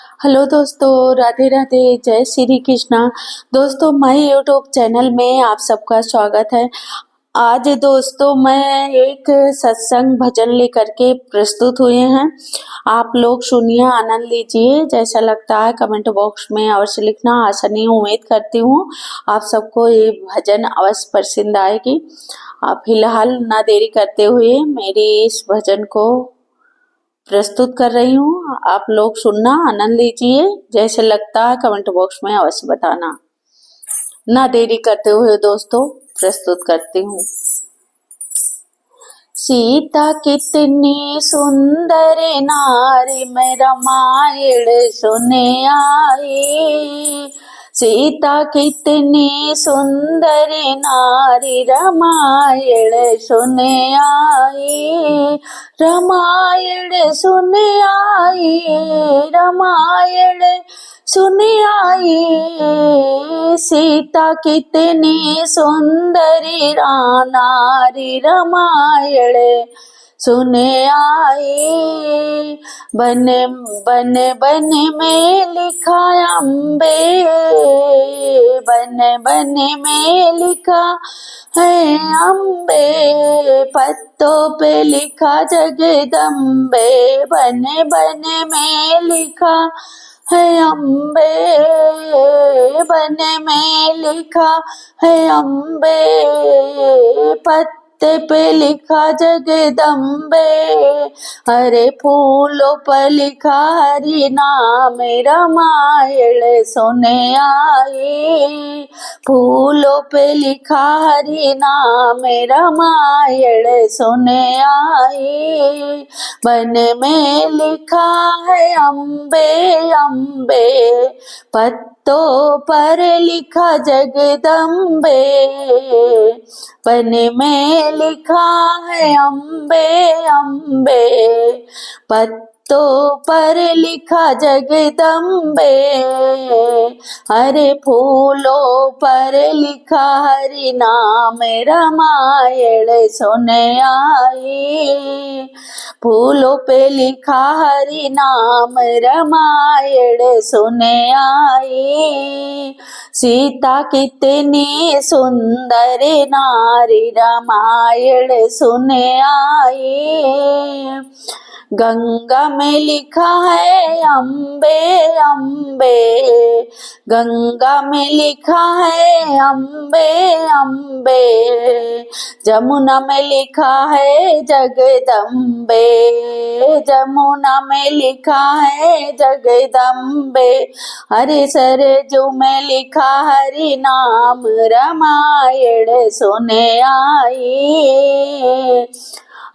Hello दोस्तों, राधे राधे, जय श्री कृष्णा। दोस्तों, मैं यूट्यूब चैनल में आप सबका स्वागत है। आज दोस्तों मैं एक सत्संग भजन लेकर के प्रस्तुत हुए हैं। आप लोग सुनिए, आनंद लीजिए। जैसा लगता है कमेंट बॉक्स में अवश्य लिखना। आशा नहीं, उम्मीद करती हूँ आप सबको ये भजन अवश्य पसंद आएगी। आप फिलहाल ना देरी करते हुए मेरी इस भजन को प्रस्तुत कर रही हूँ। आप लोग सुनना, आनंद लीजिए। जैसे लगता है कमेंट बॉक्स में अवश्य बताना। ना देरी करते हुए दोस्तों प्रस्तुत करती हूँ। सीता कितनी सुंदर नारी, मैं रामायण सुने आई। सीता कितनी सुंदर नारी, रामायण सुने आई। रामायण सुने आई, रामायण सुने आई। सीता कितनी सुंदरी नारी, रामायण सुने आई। बन बन बन में लिखा अम्बे, बन बन में लिखा है अम्बे। पत्तों पे लिखा जगदम्बे, बन बन में लिखा है अम्बे। बन में लिखा है अम्बे, पत्ते पे लिखा जगदम्बे। हरे फूलों पर लिखा हरि नाम, रामायण सुने आई। फूलों पे लिखा हरि नाम, रामायण सुने आई। बन में लिखा है अम्बे अम्बे, पत्तों पर लिखा जगदम्बे। बन में लिखा है अम्बे अम्बे, पत्तों पर लिखा जगदम्बे। हरे फूलों पर लिखा हरि नाम, रामायण सुने आई। फूलों पे लिखा हरि नाम, रामायण सुने आई। सीता कितनी सुंदर नारी, रामायण सुने आई। गंगा में लिखा है अम्बे अम्बे, गंगा में लिखा है अम्बे अम्बे। जमुना में लिखा है जगदम्बे, जमुना में लिखा है जगदम्बे। हरे सरजू में लिखा हरि नाम, रामायण सुने आई।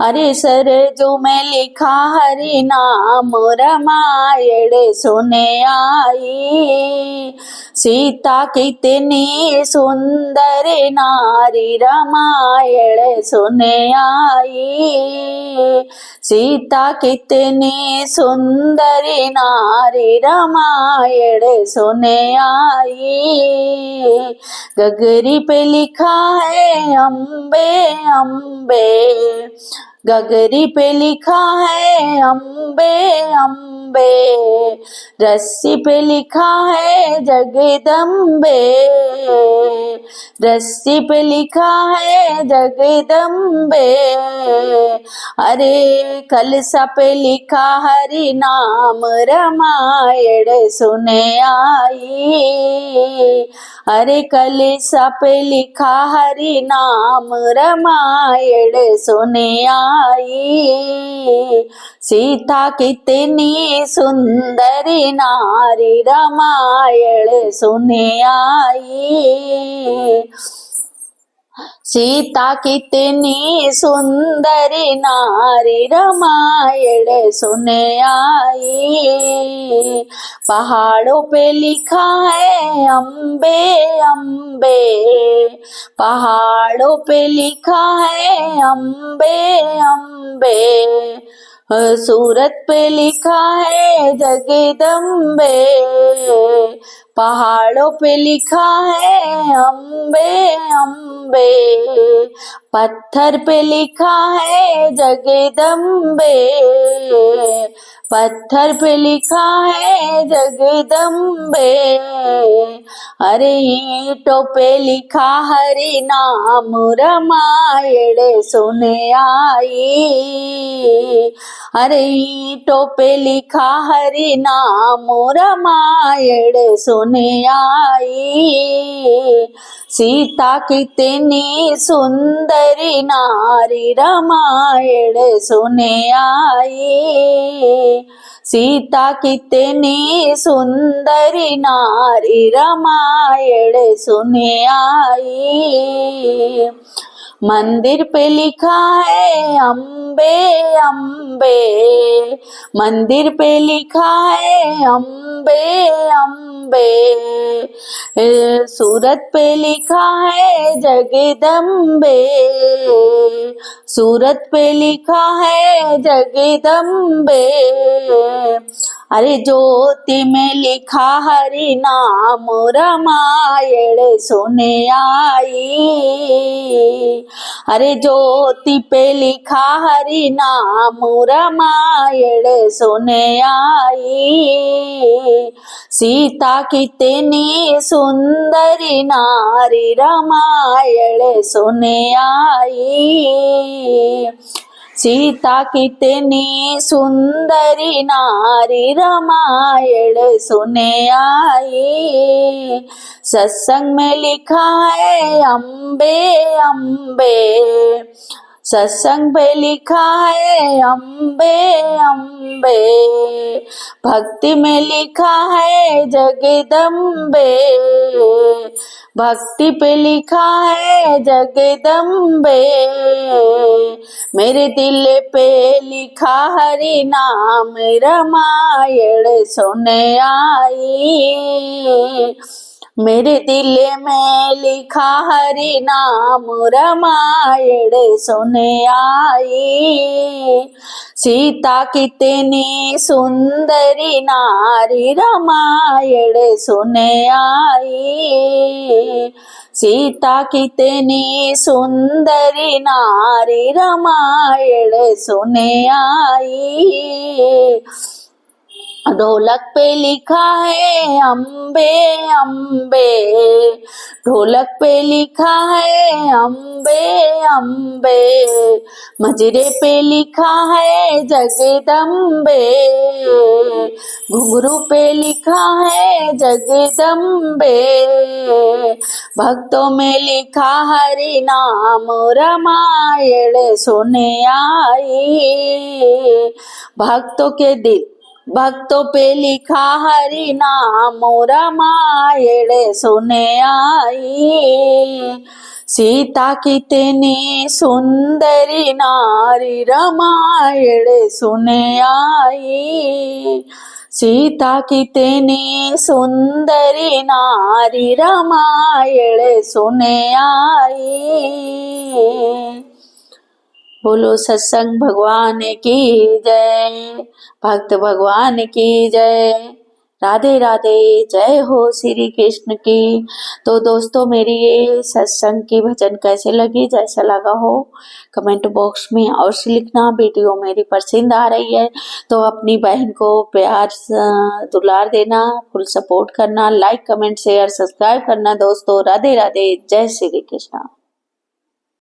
हरे सरजू में लिखा हरि नाम, रामायण सुने आई। सीता कितनी सुंदर नारी, रामायण सुने आई। सीता कितनी सुंदर नारी, रामायण सुने आई। गगरी पे लिखा है अम्बे अम्बे, गगरी पे लिखा है अम्बे अम्बे। रस्सी पे लिखा है जगदम्बे, रस्सी पे लिखा है जगदम्बे। अरे कलसा पे लिखा हरि नाम, रामायण सुने आई। हरे कलसा पे लिखा हरि नाम, रामायण सुने आई। सीता कितनी सुंदर नारी, रामायण सुने आई। सीता कितनी सुंदर नारी, रामायण सुने आई। पहाड़ों पे लिखा है अम्बे अम्बे, पहाड़ों पे लिखा है अम्बे अम्बे। सूरत पे लिखा है जगदम्बे, पहाड़ों पे लिखा है अम्बे अम्बे, पत्थर पे लिखा है जगदम्बे, पत्थर पे लिखा है जगदम्बे, अरे ईंटों पे लिखा हरि नाम रामायण सुने आई, अरे ईंटों पे लिखा हरि नाम रामायण सुने आई, सीता कितनी सुंदरी नारी रामायण सुने आई, सीता कितनी सुंदरी नारी रामायण सुने आई, मंदिर पे लिखा है अम्बे अम्बे, मंदिर पे लिखा है अम्बे अम्बे, सूरत पे लिखा है जगदम्बे, सूरत पे लिखा है जगदम्बे, अरे ज्योति में लिखा हरि नाम रामायण सुने आई, अरे ज्योति पे लिखा हरि नाम रामायण सुने आई, सीता कितनी सुंदरी नारी रामायण सुने आई, सीता कितनी सुंदरी नारी रामायण सुने आई, सत्संग में लिखा है अम्बे अम्बे, सत्संग पे लिखा है अम्बे अम्बे, भक्ति में लिखा है जगदम्बे, भक्ति पे लिखा है जगदम्बे, मेरे दिल पे लिखा हरि नाम रामायण सुने आई, मेरे दिल में लिखा हरि नाम रामायण सुने आई, सीता कितनी सुंदरी नारी रामायण सुने आई, सीता कितनी सुंदरी नारी रामायण सुने आई, ढोलक पे लिखा है अम्बे अम्बे, ढोलक पे लिखा है अम्बे अम्बे, मजरे पे लिखा है जगदम्बे, घुंघरू पे लिखा है जगदम्बे, भक्तों में लिखा हरि नाम रामायण सुने आई, भक्तों पे लिखा हरि नाम रामायण सुने आई, सीता कितनी सुंदरी नारी रामायण सुने आई, सीता कितनी सुंदरी नारी रामायण सुने आई। बोलो सत्संग भगवान की जय, भक्त भगवान की जय, राधे राधे, जय हो श्री कृष्ण की। तो दोस्तों मेरी ये सत्संग की भजन कैसे लगी, जैसा लगा हो कमेंट बॉक्स में अवश्य लिखना। वीडियो मेरी पसंद आ रही है तो अपनी बहन को प्यार दुलार देना, फुल सपोर्ट करना, लाइक कमेंट शेयर सब्सक्राइब करना। दोस्तों राधे राधे, जय श्री कृष्ण।